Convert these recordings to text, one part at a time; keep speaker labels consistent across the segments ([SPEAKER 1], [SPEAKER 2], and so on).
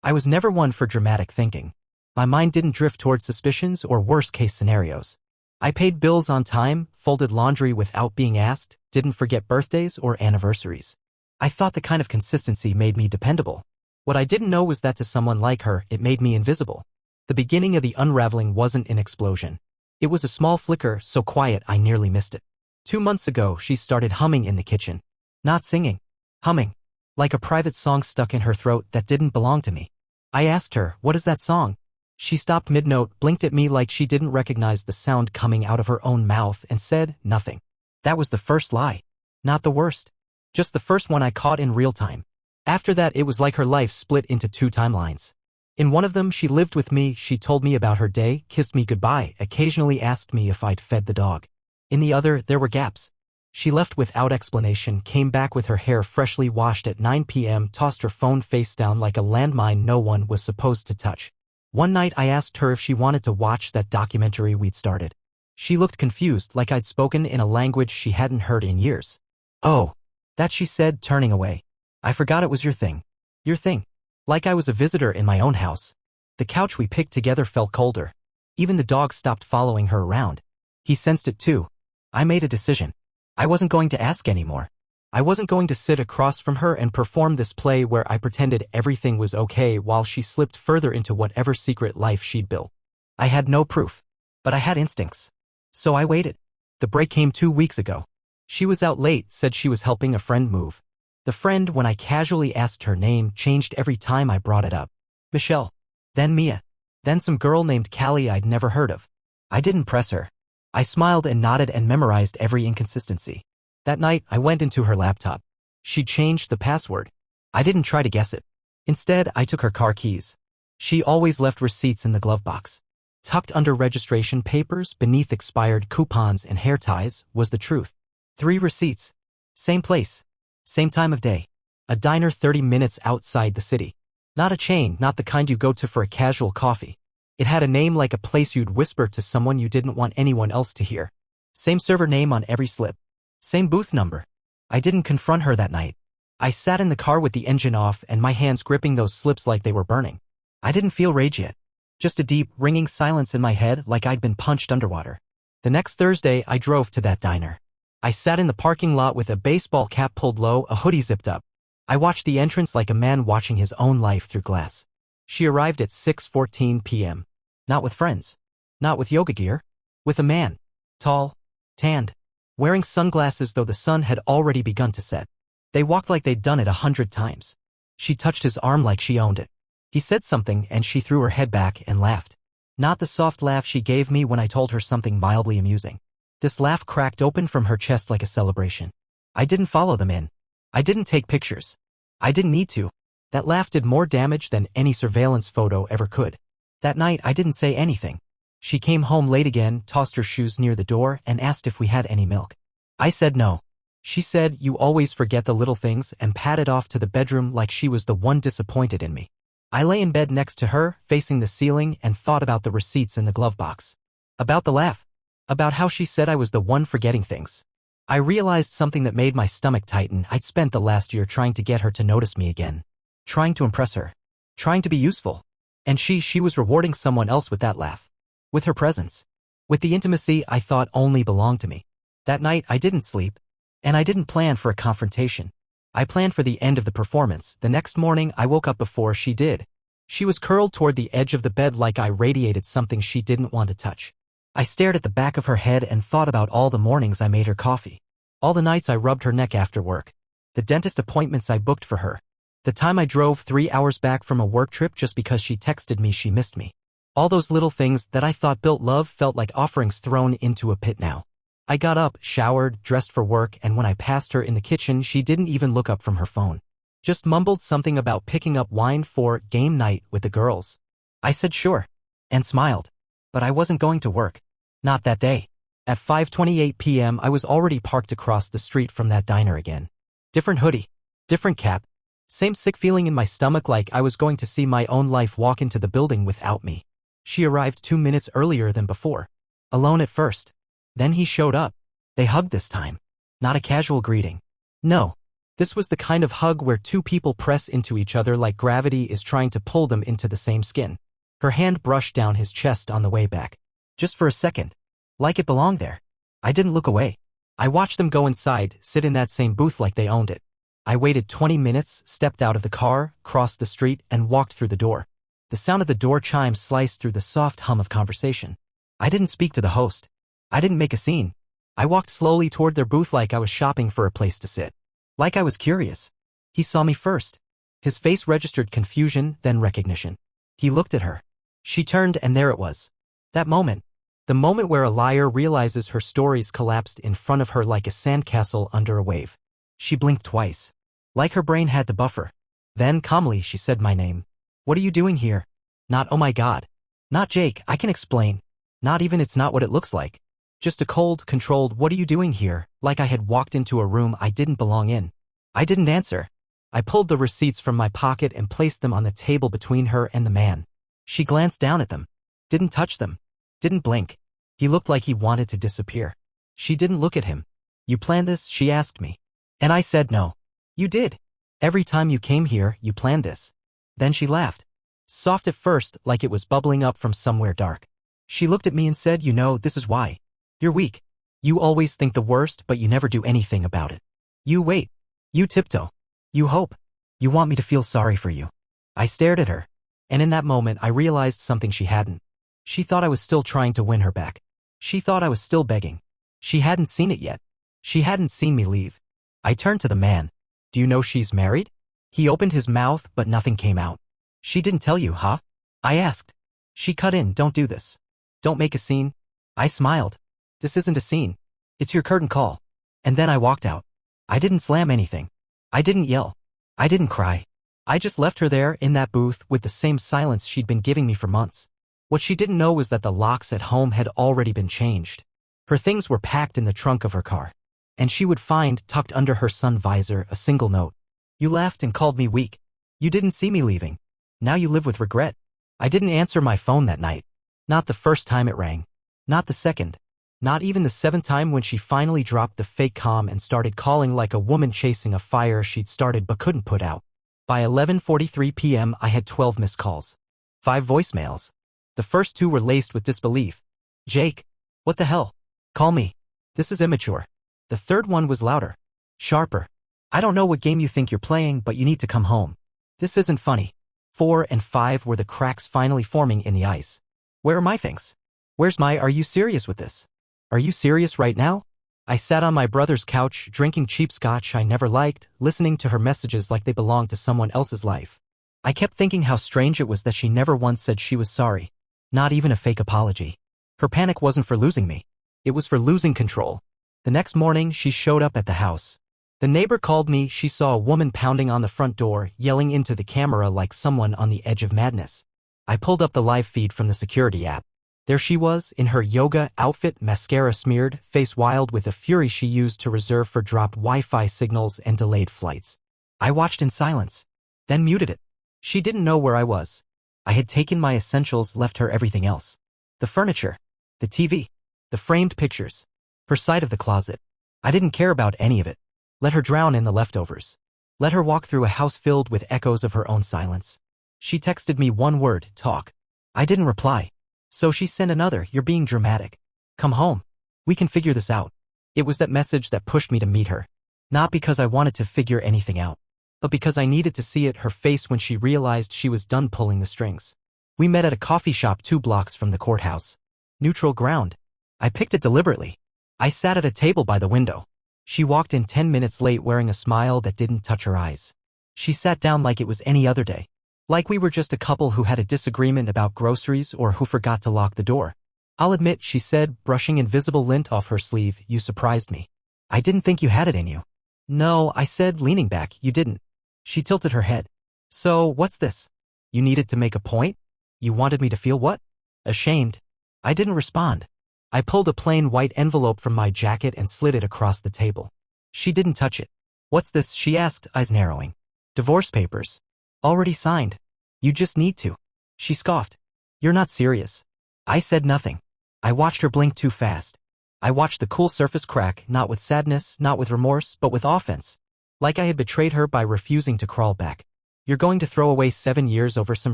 [SPEAKER 1] I was never one for dramatic thinking. My mind didn't drift toward suspicions or worst-case scenarios. I paid bills on time, folded laundry without being asked, didn't forget birthdays or anniversaries. I thought the kind of consistency made me dependable. What I didn't know was that to someone like her, it made me invisible. The beginning of the unraveling wasn't an explosion. It was a small flicker, so quiet I nearly missed it. 2 months ago, she started humming in the kitchen. Not singing. Humming. Like a private song stuck in her throat that didn't belong to me. I asked her, "What is that song?" She stopped mid-note, blinked at me like she didn't recognize the sound coming out of her own mouth, and said, "Nothing." That was the first lie. Not the worst. Just the first one I caught in real time. After that, it was like her life split into 2 timelines. In one of them, she lived with me, she told me about her day, kissed me goodbye, occasionally asked me if I'd fed the dog. In the other, there were gaps. She left without explanation, came back with her hair freshly washed at 9 p.m., tossed her phone face down like a landmine no one was supposed to touch. One night I asked her if she wanted to watch that documentary we'd started. She looked confused, like I'd spoken in a language she hadn't heard in years. "Oh, that," she said, turning away. "I forgot it was your thing." Your thing. Like I was a visitor in my own house. The couch we picked together felt colder. Even the dog stopped following her around. He sensed it too. I made a decision. I wasn't going to ask anymore. I wasn't going to sit across from her and perform this play where I pretended everything was okay while she slipped further into whatever secret life she'd built. I had no proof. But I had instincts. So I waited. The break came 2 weeks ago. She was out late, said she was helping a friend move. The friend, when I casually asked her name, changed every time I brought it up. Michelle. Then Mia. Then some girl named Callie I'd never heard of. I didn't press her. I smiled and nodded and memorized every inconsistency. That night, I went into her laptop. She changed the password. I didn't try to guess it. Instead, I took her car keys. She always left receipts in the glove box. Tucked under registration papers, beneath expired coupons and hair ties, was the truth. 3 receipts. Same place. Same time of day. A diner 30 minutes outside the city. Not a chain, not the kind you go to for a casual coffee. It had a name like a place you'd whisper to someone you didn't want anyone else to hear. Same server name on every slip. Same booth number. I didn't confront her that night. I sat in the car with the engine off and my hands gripping those slips like they were burning. I didn't feel rage yet. Just a deep, ringing silence in my head like I'd been punched underwater. The next Thursday, I drove to that diner. I sat in the parking lot with a baseball cap pulled low, a hoodie zipped up. I watched the entrance like a man watching his own life through glass. She arrived at 6:14 p.m. Not with friends. Not with yoga gear. With a man. Tall. Tanned. Wearing sunglasses though the sun had already begun to set. They walked like they'd done it 100 times. She touched his arm like she owned it. He said something and she threw her head back and laughed. Not the soft laugh she gave me when I told her something mildly amusing. This laugh cracked open from her chest like a celebration. I didn't follow them in. I didn't take pictures. I didn't need to. That laugh did more damage than any surveillance photo ever could. That night I didn't say anything. She came home late again, tossed her shoes near the door, and asked if we had any milk. I said no. She said, "You always forget the little things," and padded off to the bedroom like she was the one disappointed in me. I lay in bed next to her, facing the ceiling, and thought about the receipts in the glove box. About the laugh. About how she said I was the one forgetting things. I realized something that made my stomach tighten. I'd spent the last year trying to get her to notice me again. Trying to impress her. Trying to be useful. And she was rewarding someone else with that laugh. With her presence. With the intimacy I thought only belonged to me. That night I didn't sleep. And I didn't plan for a confrontation. I planned for the end of the performance. The next morning I woke up before she did. She was curled toward the edge of the bed like I radiated something she didn't want to touch. I stared at the back of her head and thought about all the mornings I made her coffee. All the nights I rubbed her neck after work. The dentist appointments I booked for her. The time I drove 3 hours back from a work trip just because she texted me she missed me. All those little things that I thought built love felt like offerings thrown into a pit now. I got up, showered, dressed for work, and when I passed her in the kitchen she didn't even look up from her phone. Just mumbled something about picking up wine for game night with the girls. I said sure. And smiled. But I wasn't going to work. Not that day. At 5:28 p.m. I was already parked across the street from that diner again. Different hoodie. Different cap. Same sick feeling in my stomach like I was going to see my own life walk into the building without me. She arrived 2 minutes earlier than before. Alone at first. Then he showed up. They hugged this time. Not a casual greeting. No. This was the kind of hug where two people press into each other like gravity is trying to pull them into the same skin. Her hand brushed down his chest on the way back. Just for a second. Like it belonged there. I didn't look away. I watched them go inside, sit in that same booth like they owned it. I waited 20 minutes, stepped out of the car, crossed the street, and walked through the door. The sound of the door chime sliced through the soft hum of conversation. I didn't speak to the host. I didn't make a scene. I walked slowly toward their booth like I was shopping for a place to sit. Like I was curious. He saw me first. His face registered confusion, then recognition. He looked at her. She turned and there it was. That moment. The moment where a liar realizes her stories collapsed in front of her like a sandcastle under a wave. She blinked twice. Like her brain had to buffer. Then, calmly, she said my name. What are you doing here? Not oh my god. Not Jake, I can explain. Not even it's not what it looks like. Just a cold, controlled what are you doing here, like I had walked into a room I didn't belong in. I didn't answer. I pulled the receipts from my pocket and placed them on the table between her and the man. She glanced down at them. Didn't touch them. Didn't blink. He looked like he wanted to disappear. She didn't look at him. You planned this? She asked me. And I said no. You did. Every time you came here, you planned this. Then she laughed. Soft at first, like it was bubbling up from somewhere dark. She looked at me and said, you know, this is why. You're weak. You always think the worst, but you never do anything about it. You wait. You tiptoe. You hope. You want me to feel sorry for you. I stared at her. And in that moment, I realized something she hadn't. She thought I was still trying to win her back. She thought I was still begging. She hadn't seen it yet. She hadn't seen me leave. I turned to the man. Do you know she's married? He opened his mouth, but nothing came out. She didn't tell you, huh? I asked. She cut in, don't do this. Don't make a scene. I smiled. This isn't a scene. It's your curtain call. And then I walked out. I didn't slam anything. I didn't yell. I didn't cry. I just left her there in that booth with the same silence she'd been giving me for months. What she didn't know was that the locks at home had already been changed. Her things were packed in the trunk of her car. And she would find, tucked under her sun visor, a single note. You laughed and called me weak. You didn't see me leaving. Now you live with regret. I didn't answer my phone that night. Not the first time it rang. Not the second. Not even the seventh time when she finally dropped the fake calm and started calling like a woman chasing a fire she'd started but couldn't put out. By 11:43 p.m. I had 12 missed calls. 5 voicemails. The first 2 were laced with disbelief. Jake. What the hell? Call me. This is immature. The third one was louder. Sharper. I don't know what game you think you're playing, but you need to come home. This isn't funny. 4 and 5 were the cracks finally forming in the ice. Where are my things? Where's my are you serious with this? Are you serious right now? I sat on my brother's couch, drinking cheap scotch I never liked, listening to her messages like they belonged to someone else's life. I kept thinking how strange it was that she never once said she was sorry. Not even a fake apology. Her panic wasn't for losing me. It was for losing control. The next morning, she showed up at the house. The neighbor called me. She saw a woman pounding on the front door, yelling into the camera like someone on the edge of madness. I pulled up the live feed from the security app. There she was, in her yoga outfit, mascara smeared, face wild with the fury she used to reserve for dropped Wi-Fi signals and delayed flights. I watched in silence, then muted it. She didn't know where I was. I had taken my essentials, left her everything else. The furniture, the TV, the framed pictures, her side of the closet. I didn't care about any of it. Let her drown in the leftovers. Let her walk through a house filled with echoes of her own silence. She texted me one word, talk. I didn't reply. So she sent another, you're being dramatic. Come home. We can figure this out. It was that message that pushed me to meet her. Not because I wanted to figure anything out, but because I needed to see it, her face when she realized she was done pulling the strings. We met at a coffee shop 2 blocks from the courthouse. Neutral ground. I picked it deliberately. I sat at a table by the window. She walked in 10 minutes late wearing a smile that didn't touch her eyes. She sat down like it was any other day. Like we were just a couple who had a disagreement about groceries or who forgot to lock the door. I'll admit, she said, brushing invisible lint off her sleeve, you surprised me. I didn't think you had it in you. No, I said, leaning back, you didn't. She tilted her head. So, what's this? You needed to make a point? You wanted me to feel what? Ashamed. I didn't respond. I pulled a plain white envelope from my jacket and slid it across the table. She didn't touch it. What's this? She asked, eyes narrowing. Divorce papers. Already signed. You just need to. She scoffed. You're not serious. I said nothing. I watched her blink too fast. I watched the cool surface crack, not with sadness, not with remorse, but with offense. Like I had betrayed her by refusing to crawl back. You're going to throw away 7 years over some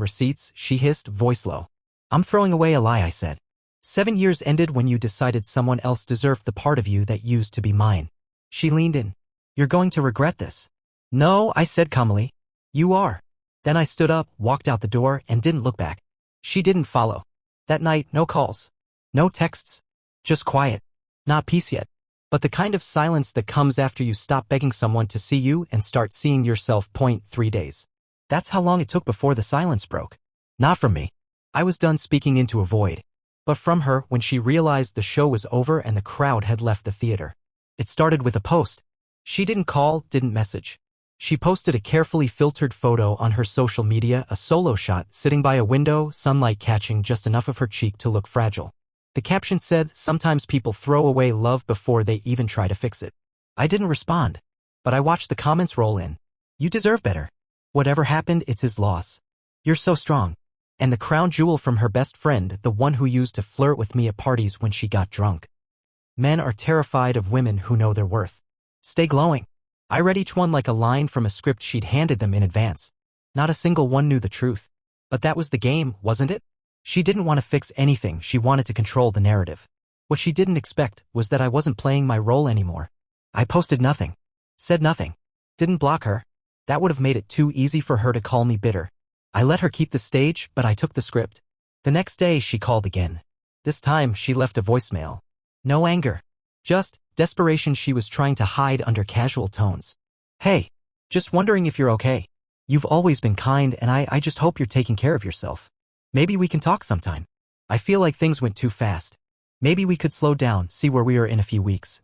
[SPEAKER 1] receipts, she hissed, voice low. I'm throwing away a lie, I said. 7 years ended when you decided someone else deserved the part of you that used to be mine. She leaned in. You're going to regret this. No, I said calmly. You are. Then I stood up, walked out the door, and didn't look back. She didn't follow. That night, no calls. No texts. Just quiet. Not peace yet. But the kind of silence that comes after you stop begging someone to see you and start seeing yourself. 3 days. That's how long it took before the silence broke. Not from me. I was done speaking into a void. But from her when she realized the show was over and the crowd had left the theater. It started with a post. She didn't call, didn't message. She posted a carefully filtered photo on her social media, a solo shot sitting by a window, sunlight catching just enough of her cheek to look fragile. The caption said, sometimes people throw away love before they even try to fix it. I didn't respond. But I watched the comments roll in. You deserve better. Whatever happened, it's his loss. You're so strong. And the crown jewel from her best friend, the one who used to flirt with me at parties when she got drunk. Men are terrified of women who know their worth. Stay glowing. I read each one like a line from a script she'd handed them in advance. Not a single one knew the truth. But that was the game, wasn't it? She didn't want to fix anything, she wanted to control the narrative. What she didn't expect was that I wasn't playing my role anymore. I posted nothing. Said nothing. Didn't block her. That would have made it too easy for her to call me bitter. I let her keep the stage, but I took the script. The next day she called again. This time she left a voicemail. No anger. Just desperation she was trying to hide under casual tones. Hey, just wondering if you're okay. You've always been kind and I just hope you're taking care of yourself. Maybe we can talk sometime. I feel like things went too fast. Maybe we could slow down, see where we are in a few weeks.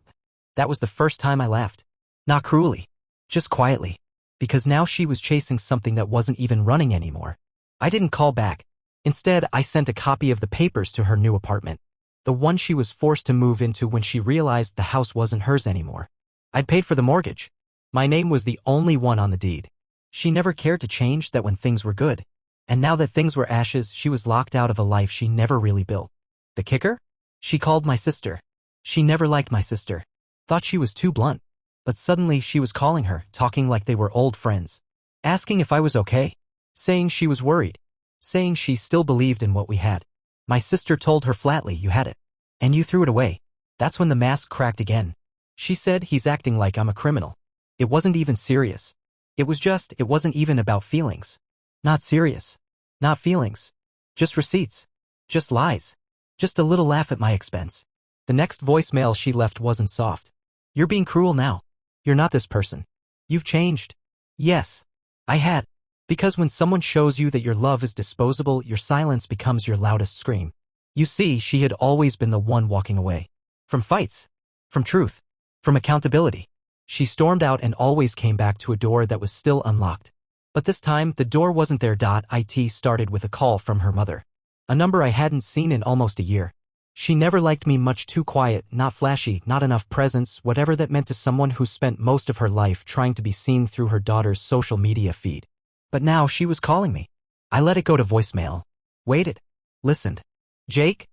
[SPEAKER 1] That was the first time I laughed. Not cruelly. Just quietly. Because now she was chasing something that wasn't even running anymore. I didn't call back. Instead, I sent a copy of the papers to her new apartment. The one she was forced to move into when she realized the house wasn't hers anymore. I'd paid for the mortgage. My name was the only one on the deed. She never cared to change that when things were good. And now that things were ashes, she was locked out of a life she never really built. The kicker? She called my sister. She never liked my sister. Thought she was too blunt. But suddenly she was calling her, talking like they were old friends. Asking if I was okay. Saying she was worried. Saying she still believed in what we had. My sister told her flatly, you had it. And you threw it away. That's when the mask cracked again. She said he's acting like I'm a criminal. It wasn't even serious. It wasn't even about feelings. Not serious. Not feelings. Just receipts. Just lies. Just a little laugh at my expense. The next voicemail she left wasn't soft. You're being cruel now. You're not this person. You've changed. Yes. I had. Because when someone shows you that your love is disposable, your silence becomes your loudest scream. You see, she had always been the one walking away. From fights. From truth. From accountability. She stormed out and always came back to a door that was still unlocked. But this time, the door wasn't there. It started with a call from her mother. A number I hadn't seen in almost a year. She never liked me, much too quiet, not flashy, not enough presence, whatever that meant to someone who spent most of her life trying to be seen through her daughter's social media feed. But now she was calling me. I let it go to voicemail. Waited. Listened. Jake?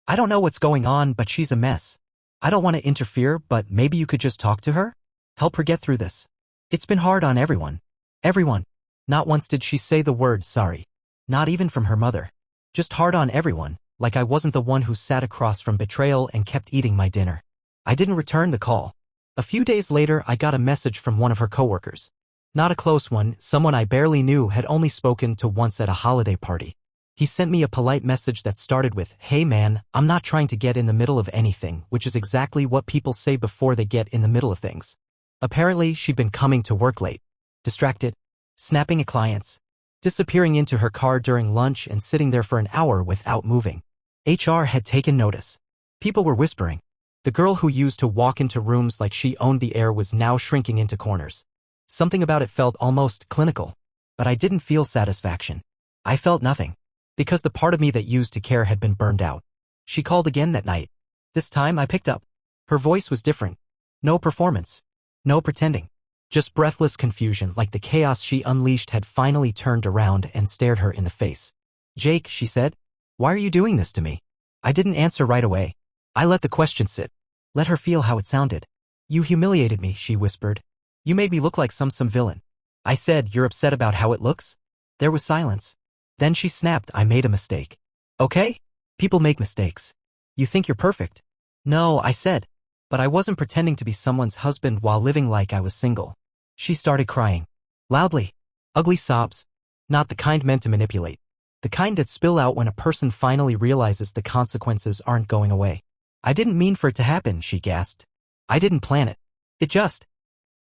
[SPEAKER 1] I don't know what's going on, but she's a mess. I don't want to interfere, but maybe you could just talk to her? Help her get through this. It's been hard on everyone. Everyone. Not once did she say the word sorry. Not even from her mother. Just hard on everyone. Like I wasn't the one who sat across from Betrayal and kept eating my dinner. I didn't return the call. A few days later, I got a message from one of her coworkers. Not a close one, someone I barely knew, had only spoken to once at a holiday party. He sent me a polite message that started with, "Hey man, I'm not trying to get in the middle of anything," which is exactly what people say before they get in the middle of things. Apparently, she'd been coming to work late. Distracted. Snapping at clients. Disappearing into her car during lunch and sitting there for an hour without moving. HR had taken notice. People were whispering. The girl who used to walk into rooms like she owned the air was now shrinking into corners. Something about it felt almost clinical. But I didn't feel satisfaction. I felt nothing. Because the part of me that used to care had been burned out. She called again that night. This time I picked up. Her voice was different. No performance. No pretending. Just breathless confusion, like the chaos she unleashed had finally turned around and stared her in the face. "Jake," she said. "Why are you doing this to me?" I didn't answer right away. I let the question sit. Let her feel how it sounded. "You humiliated me," she whispered. You made me look like some villain. I said, you're upset about how it looks? There was silence. Then she snapped, I made a mistake. Okay? People make mistakes. You think you're perfect? No, I said. But I wasn't pretending to be someone's husband while living like I was single. She started crying. Loudly. Ugly sobs. Not the kind meant to manipulate. The kind that spill out when a person finally realizes the consequences aren't going away. I didn't mean for it to happen, she gasped. I didn't plan it. It just…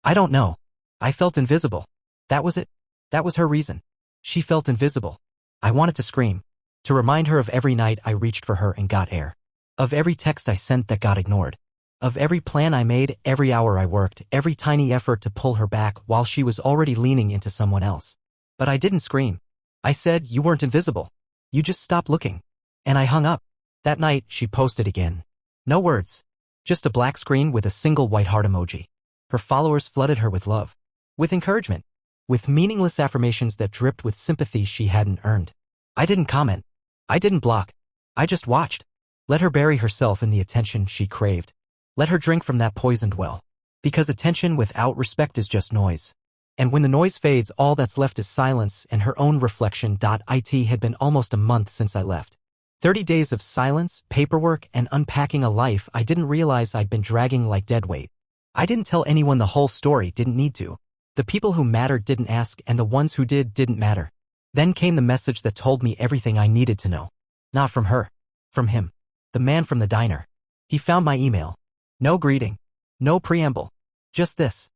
[SPEAKER 1] I don't know. I felt invisible. That was it. That was her reason. She felt invisible. I wanted to scream. To remind her of every night I reached for her and got air. Of every text I sent that got ignored. Of every plan I made, every hour I worked, every tiny effort to pull her back while she was already leaning into someone else. But I didn't scream. I said, you weren't invisible. You just stopped looking. And I hung up. That night, she posted again. No words. Just a black screen with a single white heart emoji. Her followers flooded her with love. With encouragement. With meaningless affirmations that dripped with sympathy she hadn't earned. I didn't comment. I didn't block. I just watched. Let her bury herself in the attention she craved. Let her drink from that poisoned well. Because attention without respect is just noise. And when the noise fades, all that's left is silence and her own reflection. It had been almost a month since I left. 30 days of silence, paperwork, and unpacking a life I didn't realize I'd been dragging like dead weight. I didn't tell anyone the whole story, didn't need to. The people who mattered didn't ask, and the ones who did didn't matter. Then came the message that told me everything I needed to know. Not from her. From him. The man from the diner. He found my email. No greeting. No preamble. Just this.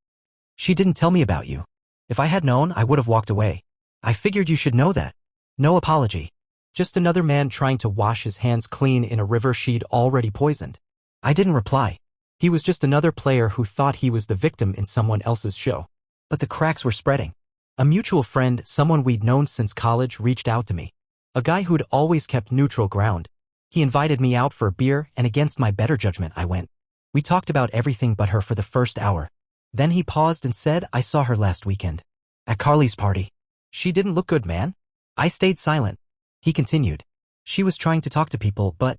[SPEAKER 1] She didn't tell me about you. If I had known, I would have walked away. I figured you should know that. No apology. Just another man trying to wash his hands clean in a river she'd already poisoned. I didn't reply. He was just another player who thought he was the victim in someone else's show. But the cracks were spreading. A mutual friend, someone we'd known since college, reached out to me. A guy who'd always kept neutral ground. He invited me out for a beer, and against my better judgment, I went. We talked about everything but her for the first hour. Then he paused and said, I saw her last weekend. At Carly's party. She didn't look good, man. I stayed silent. He continued. She was trying to talk to people, but…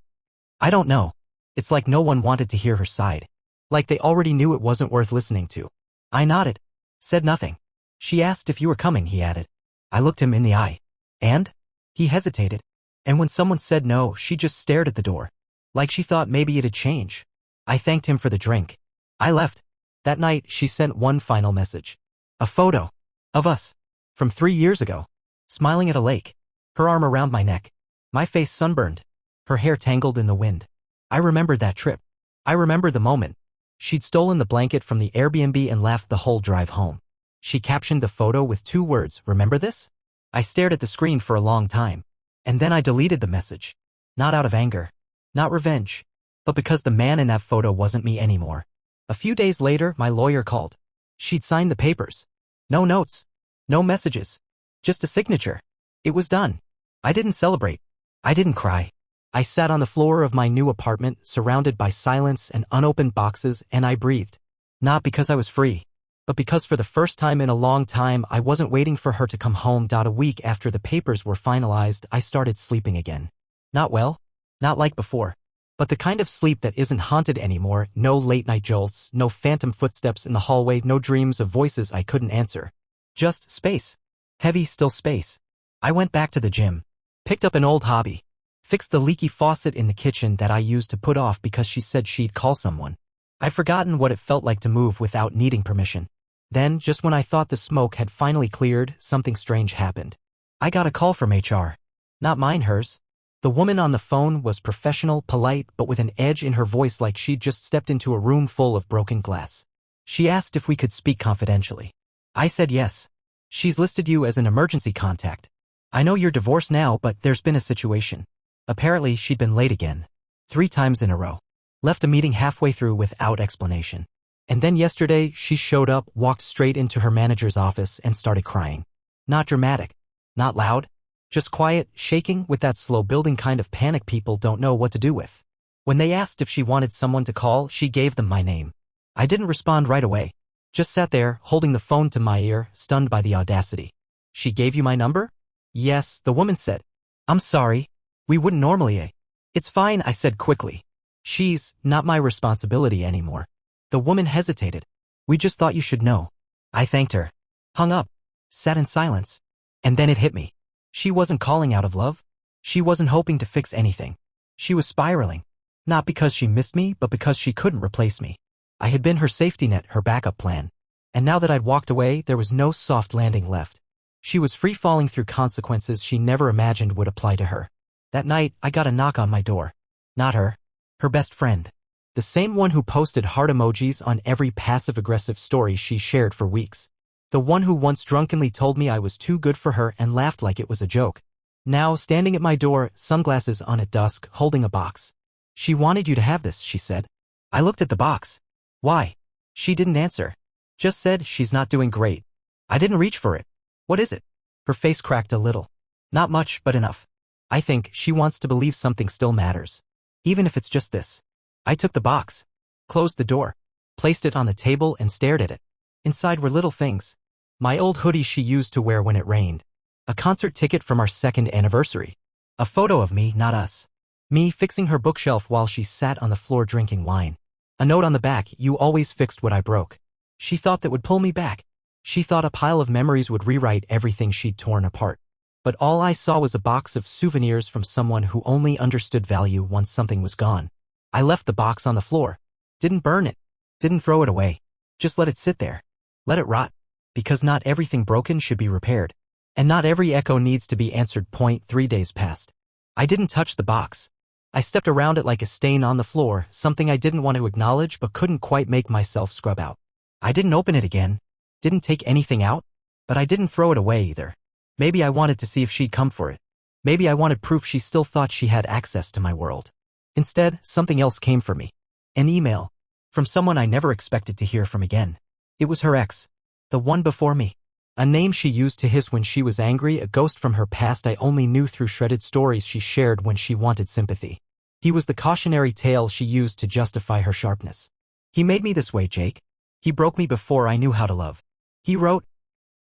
[SPEAKER 1] I don't know. It's like no one wanted to hear her side. Like they already knew it wasn't worth listening to. I nodded. Said nothing. She asked if you were coming, he added. I looked him in the eye. And? He hesitated. And when someone said no, she just stared at the door. Like she thought maybe it'd change. I thanked him for the drink. I left. That night, she sent one final message. A photo. Of us. From 3 years ago. Smiling at a lake. Her arm around my neck. My face sunburned. Her hair tangled in the wind. I remembered that trip. I remember the moment. She'd stolen the blanket from the Airbnb and laughed the whole drive home. She captioned the photo with 2 words, remember this? I stared at the screen for a long time. And then I deleted the message. Not out of anger. Not revenge. But because the man in that photo wasn't me anymore. A few days later, my lawyer called. She'd signed the papers. No notes. No messages. Just a signature. It was done. I didn't celebrate. I didn't cry. I sat on the floor of my new apartment, surrounded by silence and unopened boxes, and I breathed. Not because I was free, but because for the first time in a long time, I wasn't waiting for her to come home. A week after the papers were finalized, I started sleeping again. Not well. Not like before. But the kind of sleep that isn't haunted anymore, no late-night jolts, no phantom footsteps in the hallway, no dreams of voices I couldn't answer. Just space. Heavy, still space. I went back to the gym. Picked up an old hobby. Fixed the leaky faucet in the kitchen that I used to put off because she said she'd call someone. I'd forgotten what it felt like to move without needing permission. Then, just when I thought the smoke had finally cleared, something strange happened. I got a call from HR. Not mine, hers. The woman on the phone was professional, polite, but with an edge in her voice like she'd just stepped into a room full of broken glass. She asked if we could speak confidentially. I said yes. She's listed you as an emergency contact. I know you're divorced now, but there's been a situation. Apparently, she'd been late again. 3 times in a row. Left a meeting halfway through without explanation. And then yesterday, she showed up, walked straight into her manager's office, and started crying. Not dramatic. Not loud. Just quiet, shaking with that slow-building kind of panic people don't know what to do with. When they asked if she wanted someone to call, she gave them my name. I didn't respond right away. Just sat there, holding the phone to my ear, stunned by the audacity. She gave you my number? Yes, the woman said. I'm sorry. We wouldn't normally. It's fine, I said quickly. She's not my responsibility anymore. The woman hesitated. We just thought you should know. I thanked her. Hung up. Sat in silence. And then it hit me. She wasn't calling out of love. She wasn't hoping to fix anything. She was spiraling. Not because she missed me, but because she couldn't replace me. I had been her safety net, her backup plan. And now that I'd walked away, there was no soft landing left. She was free-falling through consequences she never imagined would apply to her. That night, I got a knock on my door. Not her. Her best friend. The same one who posted heart emojis on every passive-aggressive story she shared for weeks. The one who once drunkenly told me I was too good for her and laughed like it was a joke. Now, standing at my door, sunglasses on at dusk, holding a box. She wanted you to have this, she said. I looked at the box. Why? She didn't answer. Just said she's not doing great. I didn't reach for it. What is it? Her face cracked a little. Not much, but enough. I think she wants to believe something still matters. Even if it's just this. I took the box. Closed the door. Placed it on the table and stared at it. Inside were little things. My old hoodie she used to wear when it rained. A concert ticket from our 2nd anniversary. A photo of me, not us. Me fixing her bookshelf while she sat on the floor drinking wine. A note on the back, you always fixed what I broke. She thought that would pull me back. She thought a pile of memories would rewrite everything she'd torn apart. But all I saw was a box of souvenirs from someone who only understood value once something was gone. I left the box on the floor. Didn't burn it. Didn't throw it away. Just let it sit there. Let it rot. Because not everything broken should be repaired. And not every echo needs to be answered. 3 days passed. I didn't touch the box. I stepped around it like a stain on the floor, something I didn't want to acknowledge but couldn't quite make myself scrub out. I didn't open it again. Didn't take anything out. But I didn't throw it away either. Maybe I wanted to see if she'd come for it. Maybe I wanted proof she still thought she had access to my world. Instead, something else came for me. An email. From someone I never expected to hear from again. It was her ex. The one before me. A name she used to hiss when she was angry, a ghost from her past I only knew through shredded stories she shared when she wanted sympathy. He was the cautionary tale she used to justify her sharpness. He made me this way, Jake. He broke me before I knew how to love. He wrote,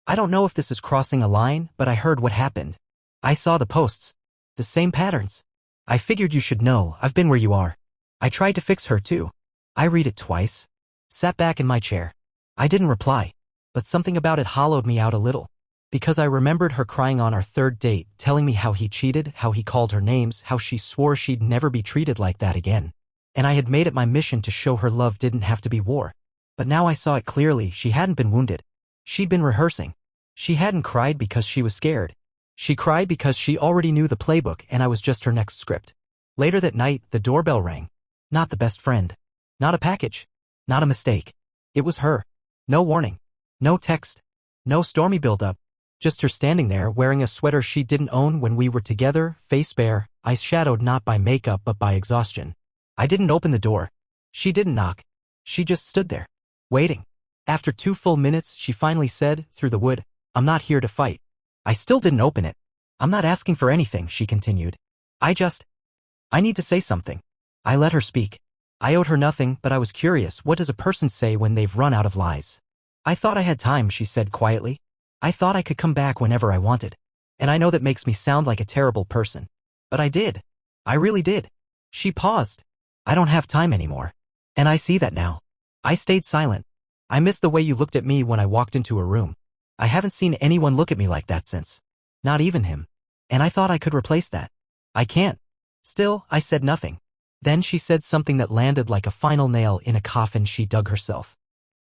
[SPEAKER 1] I don't know if this is crossing a line, but I heard what happened. I saw the posts. The same patterns. I figured you should know, I've been where you are. I tried to fix her too. I read it twice. Sat back in my chair. I didn't reply. But something about it hollowed me out a little. Because I remembered her crying on our 3rd date, telling me how he cheated, how he called her names, how she swore she'd never be treated like that again. And I had made it my mission to show her love didn't have to be war. But now I saw it clearly, she hadn't been wounded. She'd been rehearsing. She hadn't cried because she was scared. She cried because she already knew the playbook and I was just her next script. Later that night, the doorbell rang. Not the best friend. Not a package. Not a mistake. It was her. No warning. No text. No stormy build-up. Just her standing there wearing a sweater she didn't own when we were together, face bare, eyes shadowed not by makeup but by exhaustion. I didn't open the door. She didn't knock. She just stood there. Waiting. After 2 full minutes, she finally said, through the wood, I'm not here to fight. I still didn't open it. I'm not asking for anything, she continued. I need to say something. I let her speak. I owed her nothing, but I was curious, what does a person say when they've run out of lies? I thought I had time, she said quietly. I thought I could come back whenever I wanted. And I know that makes me sound like a terrible person. But I did. I really did. She paused. I don't have time anymore. And I see that now. I stayed silent. I missed the way you looked at me when I walked into a room. I haven't seen anyone look at me like that since. Not even him. And I thought I could replace that. I can't. Still, I said nothing. Then she said something that landed like a final nail in a coffin she dug herself.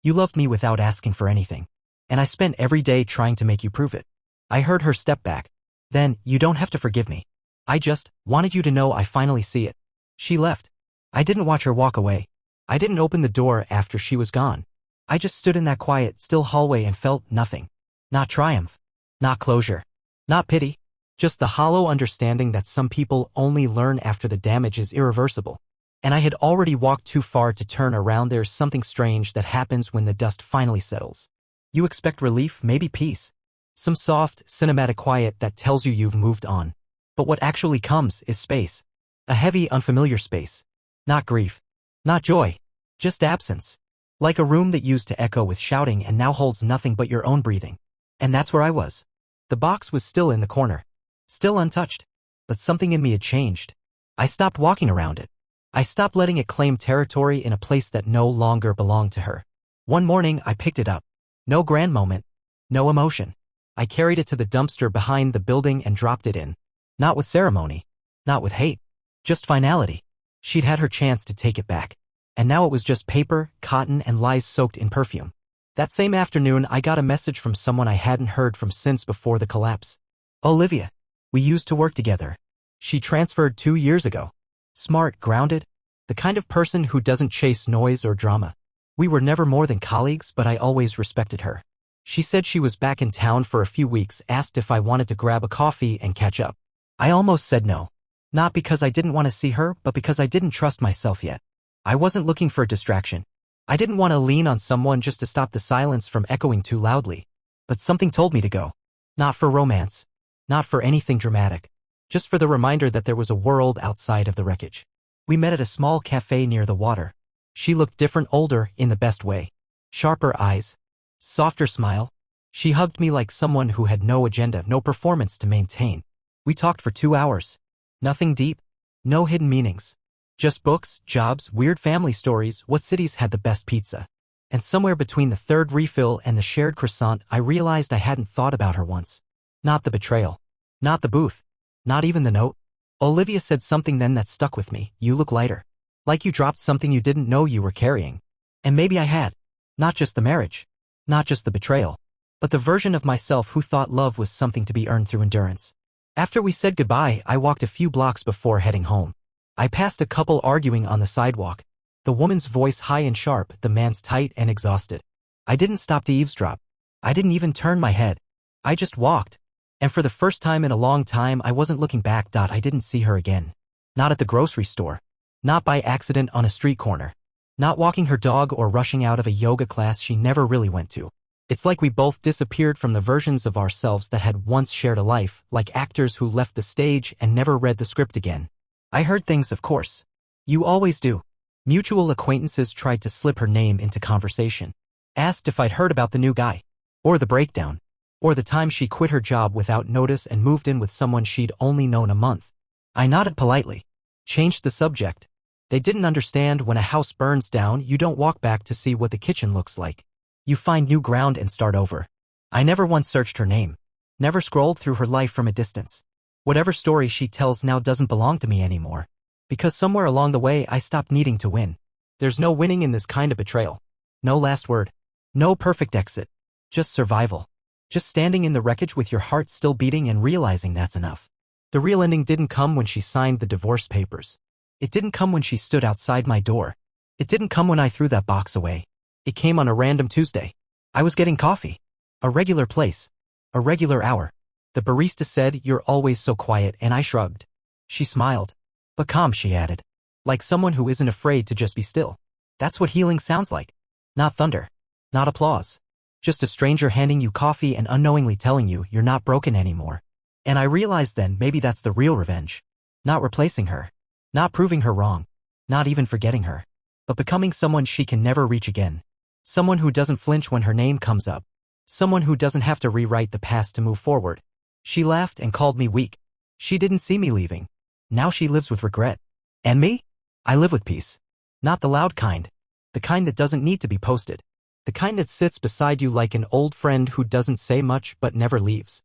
[SPEAKER 1] You loved me without asking for anything. And I spent every day trying to make you prove it. I heard her step back. Then, you don't have to forgive me. I just wanted you to know I finally see it. She left. I didn't watch her walk away. I didn't open the door after she was gone. I just stood in that quiet, still hallway and felt nothing. Not triumph. Not closure. Not pity. Just the hollow understanding that some people only learn after the damage is irreversible. And I had already walked too far to turn around. There's something strange that happens when the dust finally settles. You expect relief, maybe peace. Some soft, cinematic quiet that tells you you've moved on. But what actually comes is space. A heavy, unfamiliar space. Not grief. Not joy. Just absence. Like a room that used to echo with shouting and now holds nothing but your own breathing. And that's where I was. The box was still in the corner. Still untouched. But something in me had changed. I stopped walking around it. I stopped letting it claim territory in a place that no longer belonged to her. One morning, I picked it up. No grand moment. No emotion. I carried it to the dumpster behind the building and dropped it in. Not with ceremony. Not with hate. Just finality. She'd had her chance to take it back. And now it was just paper, cotton, and lies soaked in perfume. That same afternoon, I got a message from someone I hadn't heard from since before the collapse. Olivia. We used to work together. She transferred 2 years ago. Smart, grounded. The kind of person who doesn't chase noise or drama. We were never more than colleagues, but I always respected her. She said she was back in town for a few weeks, asked if I wanted to grab a coffee and catch up. I almost said no. Not because I didn't want to see her, but because I didn't trust myself yet. I wasn't looking for a distraction. I didn't want to lean on someone just to stop the silence from echoing too loudly. But something told me to go. Not for romance. Not for anything dramatic. Just for the reminder that there was a world outside of the wreckage. We met at a small cafe near the water. She looked different, older, in the best way. Sharper eyes. Softer smile. She hugged me like someone who had no agenda, no performance to maintain. We talked for 2 hours. Nothing deep. No hidden meanings. Just books, jobs, weird family stories, what cities had the best pizza. And somewhere between the third refill and the shared croissant, I realized I hadn't thought about her once. Not the betrayal. Not the booth. Not even the note. Olivia said something then that stuck with me. You look lighter. Like you dropped something you didn't know you were carrying. And maybe I had. Not just the marriage. Not just the betrayal. But the version of myself who thought love was something to be earned through endurance. After we said goodbye, I walked a few blocks before heading home. I passed a couple arguing on the sidewalk. The woman's voice high and sharp, the man's tight and exhausted. I didn't stop to eavesdrop. I didn't even turn my head. I just walked. And for the first time in a long time, I wasn't looking back. I didn't see her again. Not at the grocery store. Not by accident on a street corner. Not walking her dog or rushing out of a yoga class she never really went to. It's like we both disappeared from the versions of ourselves that had once shared a life, like actors who left the stage and never read the script again. I heard things, of course. You always do. Mutual acquaintances tried to slip her name into conversation. Asked if I'd heard about the new guy. Or the breakdown. Or the time she quit her job without notice and moved in with someone she'd only known a month. I nodded politely. Changed the subject. They didn't understand when a house burns down, you don't walk back to see what the kitchen looks like. You find new ground and start over. I never once searched her name. Never scrolled through her life from a distance. Whatever story she tells now doesn't belong to me anymore. Because somewhere along the way I stopped needing to win. There's no winning in this kind of betrayal. No last word. No perfect exit. Just survival. Just standing in the wreckage with your heart still beating and realizing that's enough. The real ending didn't come when she signed the divorce papers. It didn't come when she stood outside my door. It didn't come when I threw that box away. It came on a random Tuesday. I was getting coffee. A regular place. A regular hour. The barista said, "You're always so quiet," and I shrugged. She smiled. But calm, she added. Like someone who isn't afraid to just be still. That's what healing sounds like. Not thunder. Not applause. Just a stranger handing you coffee and unknowingly telling you you're not broken anymore. And I realized then maybe that's the real revenge. Not replacing her. Not proving her wrong. Not even forgetting her. But becoming someone she can never reach again. Someone who doesn't flinch when her name comes up. Someone who doesn't have to rewrite the past to move forward. She laughed and called me weak. She didn't see me leaving. Now she lives with regret. And me? I live with peace. Not the loud kind. The kind that doesn't need to be posted. The kind that sits beside you like an old friend who doesn't say much but never leaves.